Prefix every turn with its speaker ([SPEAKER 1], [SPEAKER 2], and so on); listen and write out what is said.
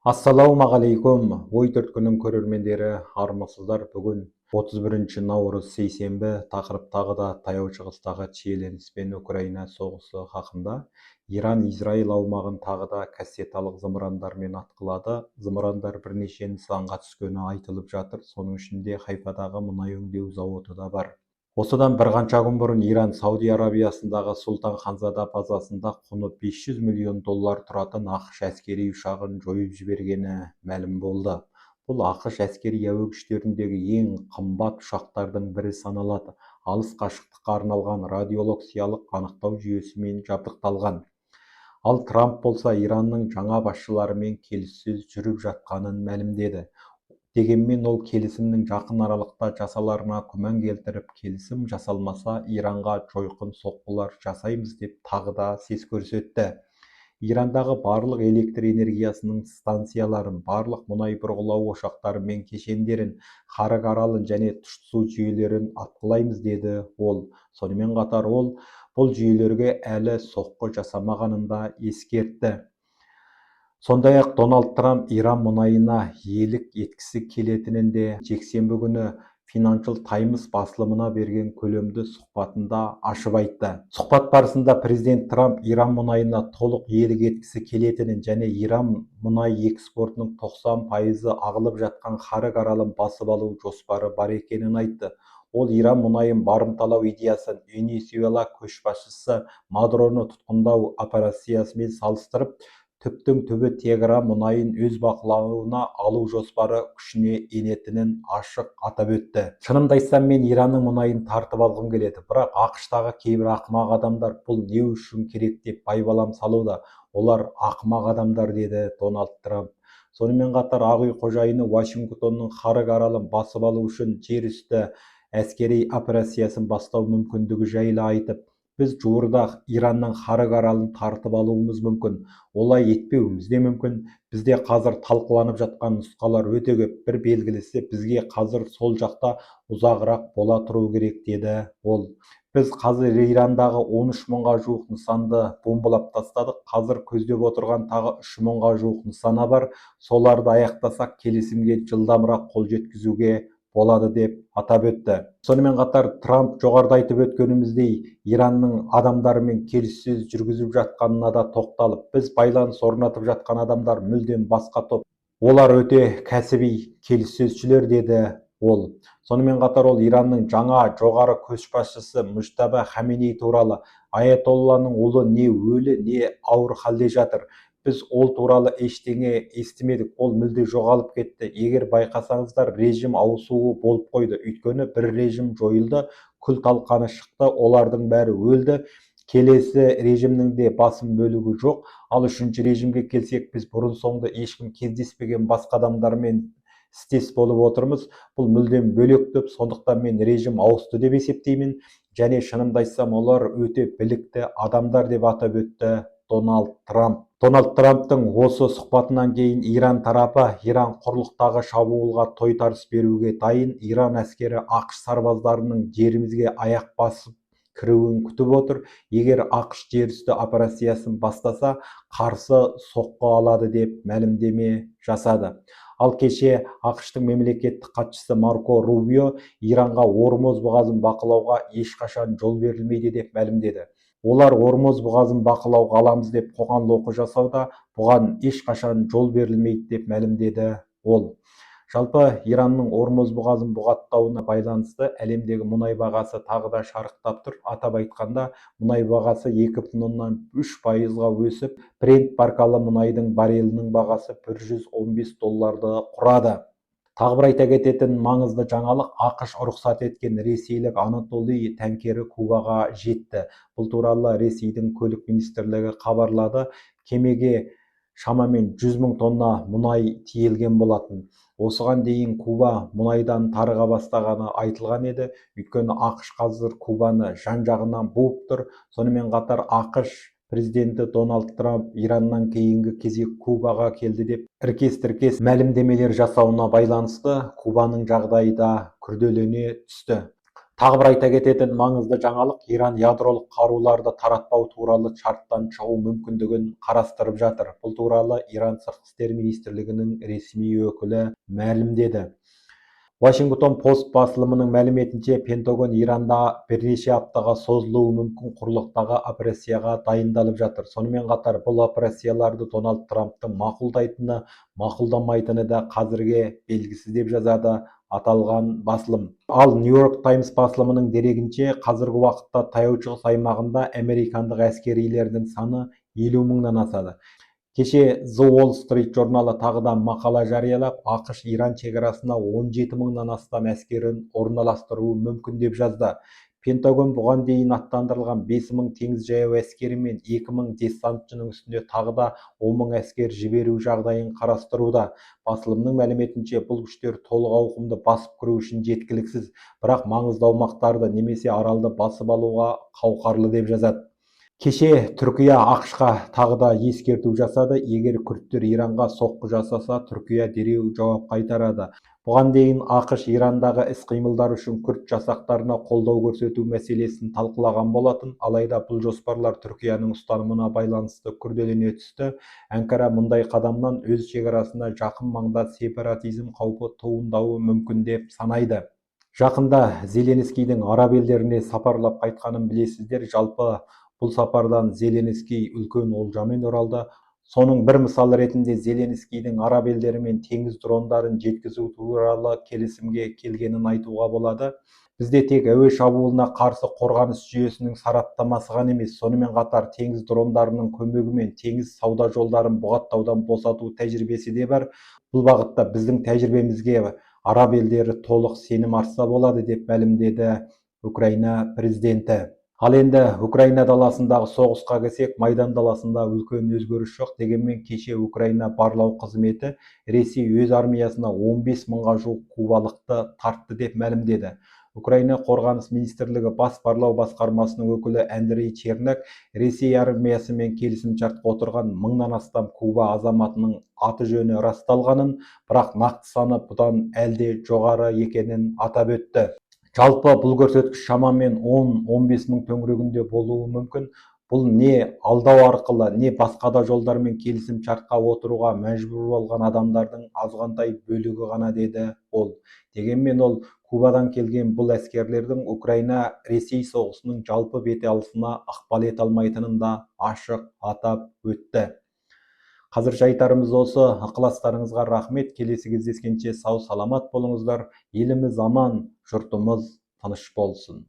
[SPEAKER 1] Ассалаумағалейкум, ой түрткінің көрермендері, армысыздар. Бүгін 31 наурыз сейсенбі, тақырып тағы да таяу шығыстағы шиеленіс пен Украина соғысы хақында. Иран Израиль аумағын тағы да кассеталық зымырандармен атқылады. Зымырандар бірнеше нысанға түскені айтылып жатыр. Соның ішінде Хайфадағы мұнай өңдеу зауыты да бар. Осыдан бір қанша күн бұрын Иран Сауди Арабиясындағы Сұлтан Ханзада базасында құны 500 миллион доллар тұратын ақш әскери ұшағын жойып жібергені мәлім болды. Бұл ақш әскери әуе күштеріндегі ең қымбат ұшақтардың бірі саналады. Алыс қашықтыққа арналған радиолокациялық анықтау жүйесімен жабдықталған. Ал Трамп болса Иранның жаңа басшыларымен келіссөз жүріп жатқанын мәлімдеді. Дегенмен ол келісімнің жақын аралықта жасаларына күмән келтіріп, келісім жасалмаса Иранға жойқын соққылар жасаймыз деп тағы да сес көрсетті. Ирандағы барлық электр энергиясының станцияларын, барлық мұнай бұрғылау ошақтары мен кешендерін, Қарық аралын және тұщы су жүйелерін атқылаймыз деді ол. Сонымен қатар ол бұл жүйелерге әлі соққы жасамағанын да ескертті. Сондай-ақ Дональд Трамп Иран мұнайына иелік еткісі келетінін де жексенбі күні Financial Times басылымына берген көлемді сұхбатында ашып айтты. Сұхбат барысында президент Трамп Иран мұнайына толық иелік еткісі келетінін және Иран мұнай экспортының 90% ағылып жатқан Қарық аралын басып алу жоспары бар екенін айтты. Ол Иран мұнайын барымталау идеясын Венесуэла көшбасшысы Мадуроны тұтқындау операциясымен салыстырып, түптің түбі Тегеран мұнайын өз бақылауына алу жоспары күшіне енетінін ашық атап өтті. Шынымды айтсам, мен Иранның мұнайын тартып алғым келеді, бірақ ақштағы кейбір ақымақ адамдар бұл не үшін керек деп байбалам салуда. Олар ақымақ адамдар, деді Дональд Трамп. Сонымен қатар Ақ үй қожайыны Вашингтонның Қарық аралын басып алу үшін жер үсті әскери операциясын бастау мүмкіндігі жайлы айтып, біз жуырда Иранның Қарық аралын тартып алуымыз мүмкін, олай етпеуіміз де мүмкін. Бізде қазір талқыланып жатқан нұсқалар өте көп. Бір белгілісі, бізге қазір сол жақта ұзағырақ бола тұру керек, деді ол. Біз қазір Ирандағы 13 мыңға жуық нысанды бомбалап тастадық. Қазір көздеп отырған тағы 3 мыңға жуық нысана бар. Соларды аяқтасақ, келісімге жылдамырақ қол жеткізуге болады деп атап өтті. Сонымен қатар Трамп жоғарыда айтып өткеніміздей Иранның адамдарымен келіссөз жүргізіп жатқанына да тоқталып, біз байланыс орнатып жатқан адамдар мүлдем басқа топ. Олар өте кәсіби келіссөзшілер, деді ол. Сонымен қатар ол Иранның жаңа жоғары көшбасшысы Муштаба Хаменей туралы, Аятолланың ұлы не өлі, не ауыр халде жатыр. Біз ол туралы ештеңе естімедік, ол мүлде жоғалып кетті. Егер байқасаңыздар, режим ауысуы болып қойды. Өйткені бір режим жойылды, күл талқаны шықты, олардың бәрі өлді. Келесі режимнің де басым бөлігі жоқ. Ал үшінші режимге келсек, біз бұрын соңды ешкім кездеспеген басқа адамдармен істес болып отырмыз. Бұл мүлдем бөлек топ, сондықтан мен режим ауысты деп есептеймін. Және шынымды айтсам, олар өте білікті адамдар деп атап өтті Дональд Трамп. Дональд Трамптың осы сұхбатынан кейін Иран тарапы Иран құрлықтағы шабуылға тойтарыс беруге дайын. Иран әскері ақш сарбаздарының жерімізге аяқ басып кіруін күтіп отыр. Егер ақш жерүсті операциясын бастаса, қарсы соққы алады деп мәлімдеме жасады. Ал кеше ақштың мемлекеттік хатшысы Марко Рубио Иранға Ормоз бұғазын бақылауға ешқашан жол берілмейді деп мәлімдеді. Олар Ормоз бұғазын бақылауға аламыз деп қоқан-лоққы жасауда, бұған ешқашан жол берілмейді деп мәлімдеді ол. Жалпы Иранның Ормоз бұғазын бұғаттауына байланысты әлемдегі мұнай бағасы тағы да шарықтап тұр. Атап айтқанда, мұнай бағасы 2,3%-ға өсіп, Брент маркалы мұнайдың баррелінің бағасы $115 құрады. Тағы бір айта кететін маңызды жаңалық, ақш рұқсат еткен ресейлік Анатолий тәңкері Кубаға жетті. Бұл туралы Ресейдің көлік министрлігі хабарлады. Кемеге шамамен 100 мың тонна мұнай тиелген болатын. Осыған дейін Куба мұнайдан тарыға бастағаны айтылған еді. Өйткені ақш қазір Кубаны жан-жағынан буып тұр. Сонымен қатар ақш президенті Дональд Трамп Ираннан кейінгі кезек Кубаға келді деп іркес-тіркес мәлімдемелер жасауына байланысты Кубаның жағдайы да күрделене түсті. Тағы бір айта кететін маңызды жаңалық, Иран ядролық қаруларды таратпау туралы шарттан шығу мүмкіндігін қарастырып жатыр. Бұл туралы Иран Сыртқы істер министрлігінің ресми өкілі мәлімдеді. Washington Post басылымының мәліметінше, Пентагон Иранда бірнеше аптаға созылуы мүмкін құрлықтағы операцияға дайындалып жатыр. Сонымен қатар бұл операцияларды Дональд Трамптың мақұлдайтыны, мақұлдамайтыны да қазірге белгісіз деп жазады аталған басылым. Ал New York Times басылымының дерегінше, қазіргі уақытта таяу шығыс аймағында американдық әскерилердің саны 50 мыңнан асады. Кеше The Wall Street журналы тағы да мақала жариялап, ақш Иран шекарасына 17 мыңнан астам әскерін орналастыруы мүмкін деп жазды. Пентагон бұған дейін аттандырылған 5 мың теңіз жаяу әскері мен 2 мың десантшының үстінде тағы да 10 мың әскер жіберу жағдайын қарастыруда. Басылымның мәліметінше, бұл күштер толық ауқымды басып кіру үшін жеткіліксіз, бірақ маңызды аумақтарды немесе аралды басып алуға қауқарлы деп жазады. Кеше Түркия ақшқа тағы да ескерту жасады. Егер күрдтер Иранға соққы жасаса, Түркия дереу жауап қайтарады. Бұған дейін ақш Ирандағы іс-қимылдар үшін күрд жасақтарына қолдау көрсету мәселесін талқылаған болатын. Алайда бұл жоспарлар Түркияның ұстанымына байланысты күрделене түсті. Анкара мұндай қадамнан өз шекарасына жақын маңда сепаратизм қаупі туындауы мүмкін деп санайды. Жақында Зеленскийдің араб елдеріне сапарлап қайтқанын білесіздер. Жалпы бұл сапардан Зеленский үлкен олжамен оралды. Соның бір мысалы ретінде Зеленскийдің араб елдерімен теңіз дрондарын жеткізу туралы келісімге келгенін айтуға болады. Бізде тек әуе шабуылына қарсы қорғаныс жүйесінің сараптамасы ғана емес, сонымен қатар теңіз дрондарының көмегімен теңіз сауда жолдарын бұғаттаудан босату тәжірибесі де бар. Бұл бағытта біздің тәжірибемізге араб елдері толық сенім артса болады деп мәлімдеді Украина президенті. Ал енді Украина даласындағы соғысқа келсек, Майдан даласында үлкен өзгеріс жоқ. Дегенмен кеше Украина барлау қызметі Ресей өз армиясына 15 мыңға жуық кубалықты тартты деп мәлімдеді. Украина қорғаныс министрлігі бас барлау басқармасының өкілі Андрей Чернак Ресей армиясымен келісімшартқа отырған 1000-нан астам Куба азаматының аты жөні расталғанын, бірақ нақты саны бұдан әлде жоғары екенін атап өтті. Жалпы бұл көрсеткіш шамамен 10-15 мың төңірегінде болуы мүмкін. Бұл не алдау арқылы, не басқа да жолдармен келісім шартқа отыруға мәжбүр болған адамдардың азғантай бөлігі ғана, деді ол. Дегенмен ол Кубадан келген бұл әскерлердің Украина-Ресей соғысының жалпы бете алысына ықпал ете алмайтынын да ашық атап өтті. Қазірше айтарымыз осы. Ықыластарыңызға рахмет. Келесі кездескенше сау саламат болыңыздар. Еліміз аман, жұртымыз тыныш болсын.